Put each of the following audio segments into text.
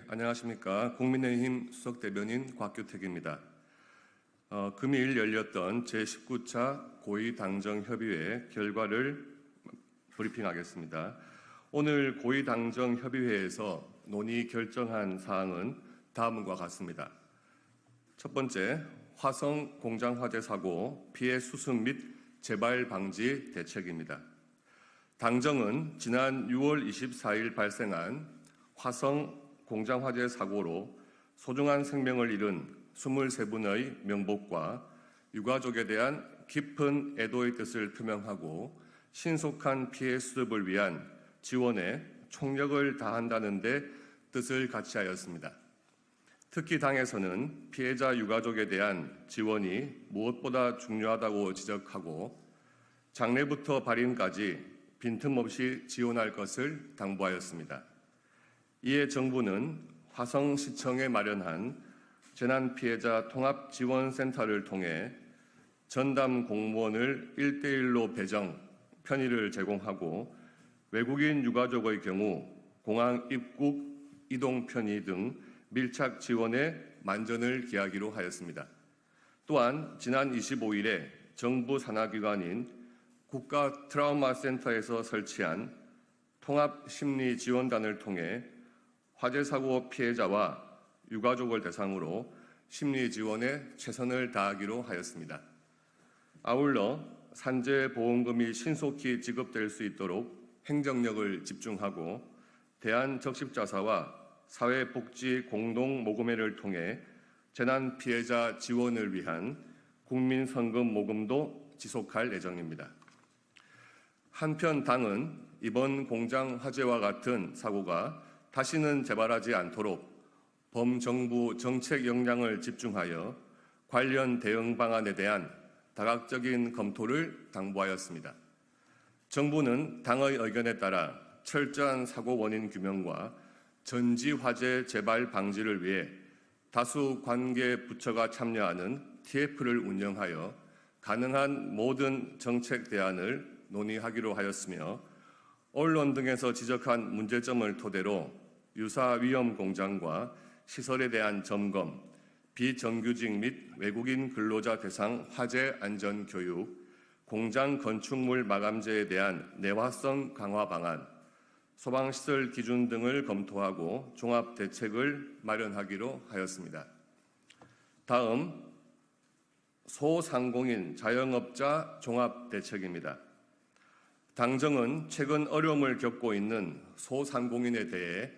안녕하십니까. 국민의힘 수석대변인 곽규택입니다. 금일 열렸던 제19차 고위당정협의회 결과를 브리핑하겠습니다. 오늘 고위당정협의회에서 논의 결정한 사항은 다음과 같습니다. 첫 번째, 화성 공장 화재 사고 피해 수습 및 재발 방지 대책입니다. 당정은 지난 6월 24일 발생한 화성 공장 화재 사고로 소중한 생명을 잃은 23분의 명복과 유가족에 대한 깊은 애도의 뜻을 표명하고 신속한 피해 수습을 위한 지원에 총력을 다한다는 데 뜻을 같이하였습니다. 특히 당에서는 피해자 유가족에 대한 지원이 무엇보다 중요하다고 지적하고 장례부터 발인까지 빈틈없이 지원할 것을 당부하였습니다. 이에 정부는 화성시청에 마련한 재난피해자 통합지원센터를 통해 전담 공무원을 1:1로 배정, 편의를 제공하고 외국인 유가족의 경우 공항 입국, 이동 편의 등 밀착 지원에 만전을 기하기로 하였습니다. 또한 지난 25일에 정부 산하기관인 국가트라우마센터에서 설치한 통합심리지원단을 통해 화재 사고 피해자와 유가족을 대상으로 심리 지원에 최선을 다하기로 하였습니다. 아울러 산재보험금이 신속히 지급될 수 있도록 행정력을 집중하고 대한적십자사와 사회복지 공동모금회를 통해 재난 피해자 지원을 위한 국민성금 모금도 지속할 예정입니다. 한편 당은 이번 공장 화재와 같은 사고가 다시는 재발하지 않도록 범정부 정책 역량을 집중하여 관련 대응 방안에 대한 다각적인 검토를 당부하였습니다. 정부는 당의 의견에 따라 철저한 사고 원인 규명과 전지 화재 재발 방지를 위해 다수 관계 부처가 참여하는 TF를 운영하여 가능한 모든 정책 대안을 논의하기로 하였으며 언론 등에서 지적한 문제점을 토대로 유사 위험 공장과 시설에 대한 점검, 비정규직 및 외국인 근로자 대상 화재 안전 교육, 공장 건축물 마감재에 대한 내화성 강화 방안, 소방시설 기준 등을 검토하고 종합 대책을 마련하기로 하였습니다. 다음, 소상공인 자영업자 종합 대책입니다. 당정은 최근 어려움을 겪고 있는 소상공인에 대해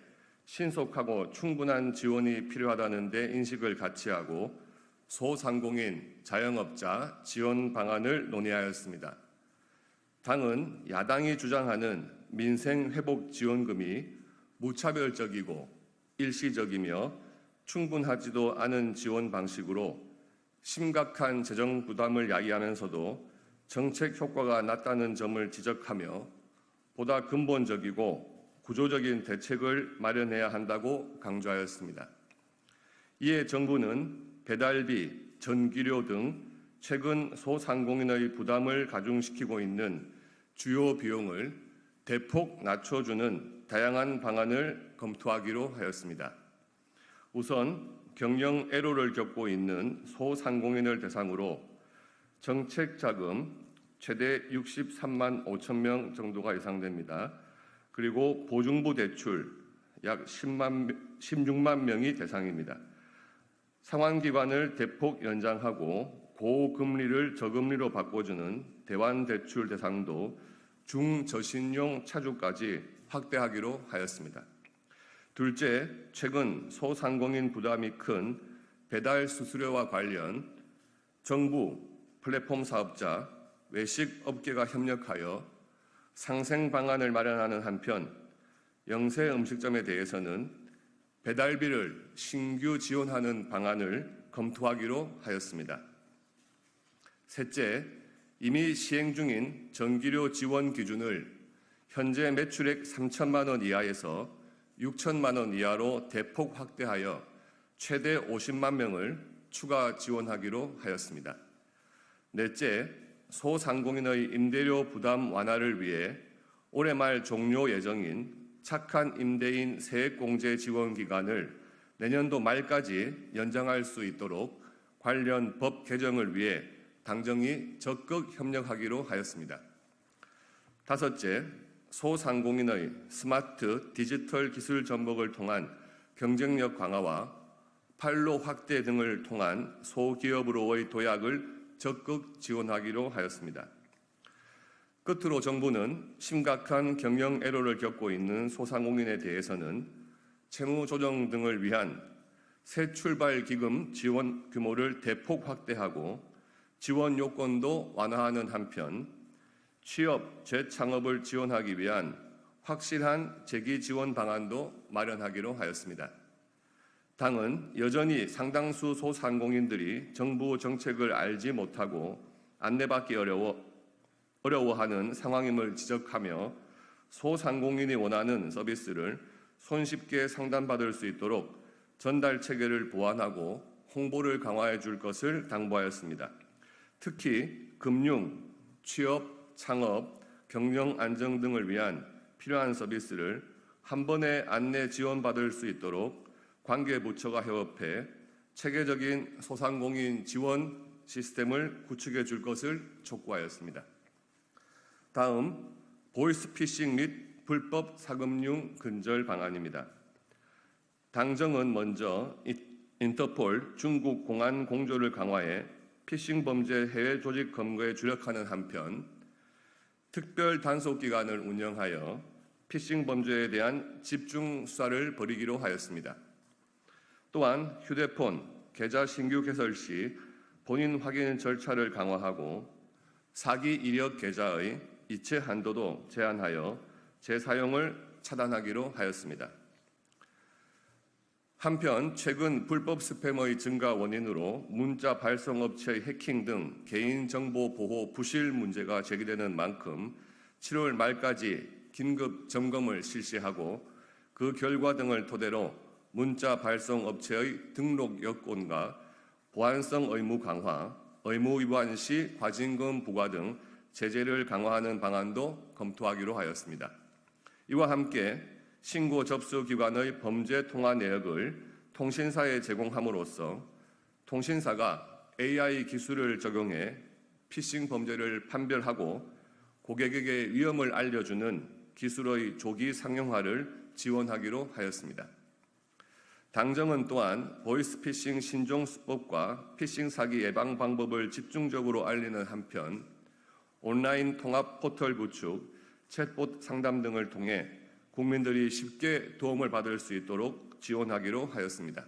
신속하고 충분한 지원이 필요하다는 데 인식을 같이 하고 소상공인 자영업자 지원 방안을 논의하였습니다. 당은 야당이 주장하는 민생회복지원금이 무차별적이고 일시적이며 충분하지도 않은 지원 방식으로 심각한 재정 부담을 야기하면서도 정책 효과가 낮다는 점을 지적하며 보다 근본적이고 구조적인 대책을 마련해야 한다고 강조하였습니다. 이에 정부는 배달비, 전기료 등 최근 소상공인의 부담을 가중시키고 있는 주요 비용을 대폭 낮춰주는 다양한 방안을 검토하기로 하였습니다. 우선 경영 애로를 겪고 있는 소상공인을 대상으로 정책 자금 최대 63만 5천 명 정도가 예상됩니다. 그리고 보증부 대출 약 16만 명이 대상입니다. 상환기간을 대폭 연장하고 고금리를 저금리로 바꿔주는 대환대출 대상도 중저신용 차주까지 확대하기로 하였습니다. 둘째, 최근 소상공인 부담이 큰 배달 수수료와 관련 정부, 플랫폼 사업자, 외식 업계가 협력하여 상생 방안을 마련하는 한편 영세 음식점에 대해서는 배달비를 신규 지원하는 방안을 검토하기로 하였습니다. 셋째, 이미 시행 중인 전기료 지원 기준을 현재 매출액 3천만 원 이하에서 6천만 원 이하로 대폭 확대하여 최대 50만 명을 추가 지원하기로 하였습니다. 넷째, 소상공인의 임대료 부담 완화를 위해 올해 말 종료 예정인 착한 임대인 세액공제 지원 기간을 내년도 말까지 연장할 수 있도록 관련 법 개정을 위해 당정이 적극 협력하기로 하였습니다. 다섯째, 소상공인의 스마트 디지털 기술 전복을 통한 경쟁력 강화와 판로 확대 등을 통한 소기업으로의 도약을 적극 지원하기로 하였습니다. 끝으로 정부는 심각한 경영 애로를 겪고 있는 소상공인에 대해서는 채무 조정 등을 위한 새 출발 기금 지원 규모를 대폭 확대하고 지원 요건도 완화하는 한편 취업, 재창업을 지원하기 위한 확실한 재기 지원 방안도 마련하기로 하였습니다. 당은 여전히 상당수 소상공인들이 정부 정책을 알지 못하고 안내받기 어려워하는 상황임을 지적하며 소상공인이 원하는 서비스를 손쉽게 상담받을 수 있도록 전달 체계를 보완하고 홍보를 강화해 줄 것을 당부하였습니다. 특히 금융, 취업, 창업, 경영 안정 등을 위한 필요한 서비스를 한 번에 안내 지원받을 수 있도록 관계부처가 협업해 체계적인 소상공인 지원 시스템을 구축해 줄 것을 촉구하였습니다. 다음, 보이스피싱 및 불법 사금융 근절 방안입니다. 당정은 먼저 인터폴 중국 공안 공조를 강화해 피싱 범죄 해외 조직 검거에 주력하는 한편 특별 단속 기관을 운영하여 피싱 범죄에 대한 집중 수사를 벌이기로 하였습니다. 또한 휴대폰, 계좌 신규 개설 시 본인 확인 절차를 강화하고 사기 이력 계좌의 이체 한도도 제한하여 재사용을 차단하기로 하였습니다. 한편 최근 불법 스팸의 증가 원인으로 문자 발송업체의 해킹 등 개인정보 보호 부실 문제가 제기되는 만큼 7월 말까지 긴급 점검을 실시하고 그 결과 등을 토대로 문자 발송업체의 등록 여건과 보안성 의무 강화, 의무 위반 시 과징금 부과 등 제재를 강화하는 방안도 검토하기로 하였습니다. 이와 함께 신고 접수 기관의 범죄 통화 내역을 통신사에 제공함으로써 통신사가 AI 기술을 적용해 피싱 범죄를 판별하고 고객에게 위험을 알려주는 기술의 조기 상용화를 지원하기로 하였습니다. 당정은 또한 보이스피싱 신종 수법과 피싱 사기 예방 방법을 집중적으로 알리는 한편 온라인 통합 포털 구축, 챗봇 상담 등을 통해 국민들이 쉽게 도움을 받을 수 있도록 지원하기로 하였습니다.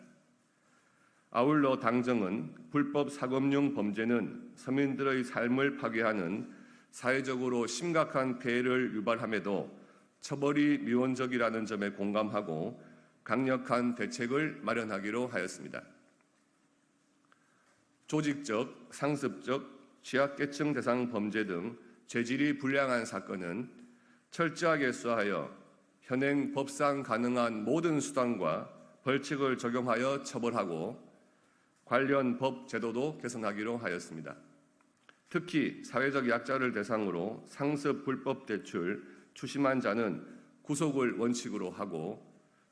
아울러 당정은 불법 사금융 범죄는 서민들의 삶을 파괴하는 사회적으로 심각한 폐해를 유발함에도 처벌이 미온적이라는 점에 공감하고 강력한 대책을 마련하기로 하였습니다. 조직적, 상습적, 취약계층 대상 범죄 등 죄질이 불량한 사건은 철저하게 수사하여 현행 법상 가능한 모든 수단과 벌칙을 적용하여 처벌하고 관련 법 제도도 개선하기로 하였습니다. 특히 사회적 약자를 대상으로 상습 불법 대출, 추심한 자는 구속을 원칙으로 하고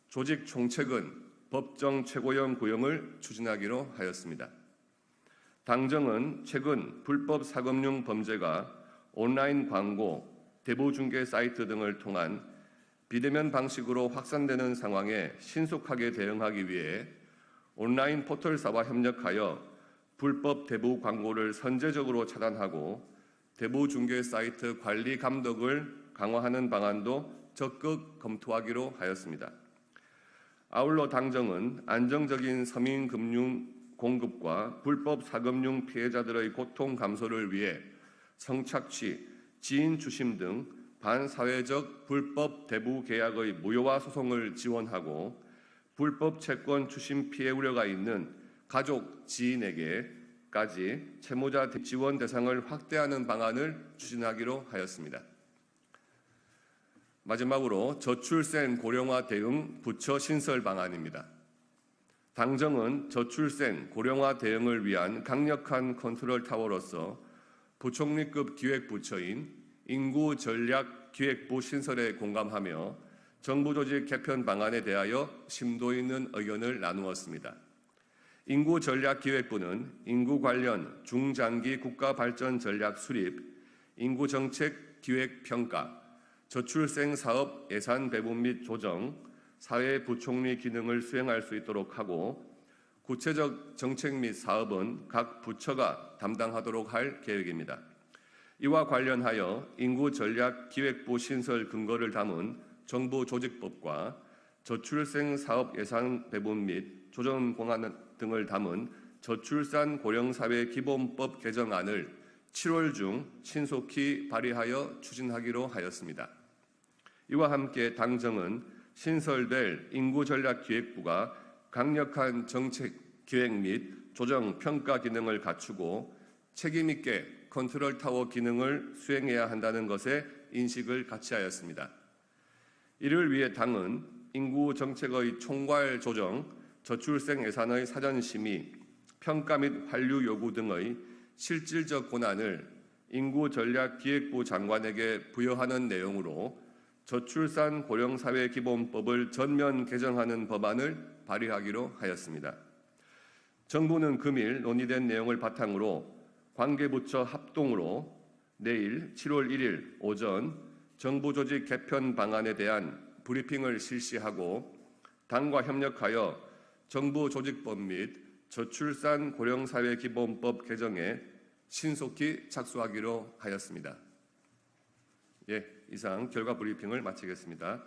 조직 총책은 법정 최고형 구형을 추진하기로 하였습니다. 당정은 최근 불법 사금융 범죄가 온라인 광고, 대부 중개 사이트 등을 통한 비대면 방식으로 확산되는 상황에 신속하게 대응하기 위해 온라인 포털사와 협력하여 불법 대부 광고를 선제적으로 차단하고 대부 중개 사이트 관리 감독을 강화하는 방안도 적극 검토하기로 하였습니다. 아울러 당정은 안정적인 서민 금융 공급과 불법 사금융 피해자들의 고통 감소를 위해 성착취, 지인 주심 등 반사회적 불법 대부 계약의 무효화 소송을 지원하고 불법 채권 추심 피해 우려가 있는 가족, 지인에게까지 채무자 지원 대상을 확대하는 방안을 추진하기로 하였습니다. 마지막으로 저출생 고령화 대응 부처 신설 방안입니다. 당정은 저출생 고령화 대응을 위한 강력한 컨트롤 타워로서 부총리급 기획부처인 인구전략기획부 신설에 공감하며 정부 조직 개편 방안에 대하여 심도 있는 의견을 나누었습니다. 인구전략기획부는 인구 관련 중장기 국가발전 전략 수립, 인구정책 기획평가, 저출생 사업 예산 배분 및 조정, 사회부총리 기능을 수행할 수 있도록 하고 구체적 정책 및 사업은 각 부처가 담당하도록 할 계획입니다. 이와 관련하여 인구전략기획부 신설 근거를 담은 정부 조직법과 저출생 사업 예산 배분 및 조정 공안 등을 담은 저출산 고령사회 기본법 개정안을 7월 중 신속히 발의하여 추진하기로 하였습니다. 이와 함께 당정은 신설될 인구전략기획부가 강력한 정책 기획 및 조정 평가 기능을 갖추고 책임 있게 컨트롤 타워 기능을 수행해야 한다는 것에 인식을 같이 하였습니다. 이를 위해 당은 인구 정책의 총괄 조정, 저출생 예산의 사전 심의, 평가 및 환류 요구 등의 실질적 권한을 인구전략기획부 장관에게 부여하는 내용으로 저출산 고령사회 기본법을 전면 개정하는 법안을 발의하기로 하였습니다. 정부는 금일 논의된 내용을 바탕으로 관계부처 합동으로 내일 7월 1일 오전 정부 조직 개편 방안에 대한 브리핑을 실시하고 당과 협력하여 정부 조직법 및 저출산 고령사회 기본법 개정에 신속히 착수하기로 하였습니다. 이상 결과 브리핑을 마치겠습니다.